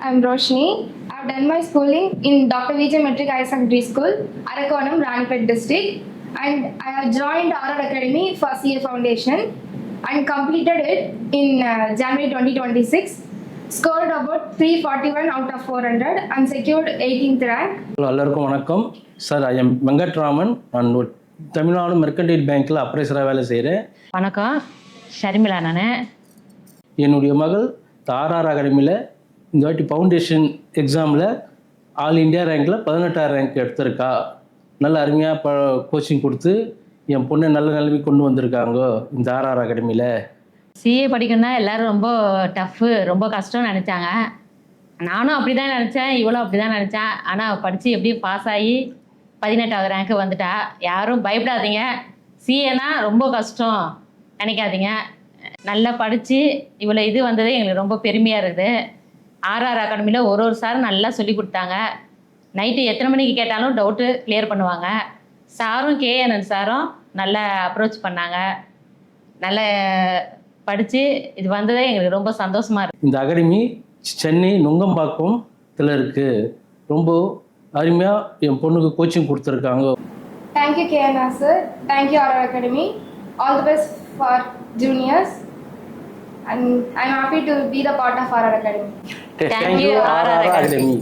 I'm Roshni. I've done my schooling in Dr. Vijay Metric Higher Secondary School, Arakonam, Ranipet district, and I have joined RR Academy for CA Foundation and completed it in January 2026. Scored about 341 out of 400 and secured 18th rank. எல்லாருக்கும் வணக்கம் sir. I am Venkatraman. நான் Tamil Nadu mercantile பேங்க்கில் அப்ரைசராக வேலை செய்கிறேன். வணக்கம், ஷர்மிளா. நான் என்னுடைய மகள் ஆர்ஆர் அகாடமியில் இந்த வாட்டி ஃபவுண்டேஷன் எக்ஸாமில் ஆல் இண்டியா ரேங்கில் 18ஆம் ரேங்க் எடுத்திருக்கா. நல்ல அருமையாக கோச்சிங் கொடுத்து என் பொண்ணை நல்ல நிலைமை கொண்டு வந்திருக்காங்க இந்த ஆர்ஆர் அகாடமியில். சிஏ படிக்கணும்னா எல்லோரும் ரொம்ப டஃப்பு, ரொம்ப கஷ்டம்னு நினச்சாங்க. நானும் அப்படி தான் நினச்சேன், இவ்வளோ அப்படி தான் நினச்சேன். ஆனால் படித்து எப்படியும் பாஸ் ஆகி 18ஆவது ரேங்க்கு வந்துட்டா. யாரும் பயப்படாதீங்க, சிஏனா ரொம்ப கஷ்டம் நினைக்காதீங்க. நல்லா படித்து இவ்வளோ இது வந்ததே எங்களுக்கு ரொம்ப பெருமையாக இருக்குது. ஆர்ஆர் அகாடமியில் ஒரு சார் நல்லா சொல்லி கொடுத்தாங்க. நைட்டு எத்தனை மணிக்கு கேட்டாலும் டவுட்டு கிளியர் பண்ணுவாங்க. சாரும் கேஎன்என் சாரும் நல்லா அப்ரோச் பண்ணாங்க. நல்ல படித்து இது வந்ததே எங்களுக்கு ரொம்ப சந்தோஷமாக இருக்குது. இந்த அகாடமி சென்னை நுங்கம்பாக்கத்தில் இருக்குது. ரொம்ப அருமையாக என் பொண்ணுக்கு கோச்சிங் கொடுத்துருக்காங்க. Thank you KNR sir. Thank you RR Academy. All the best for juniors. And I'm happy to be the part of RR Academy. Thank you RR Academy.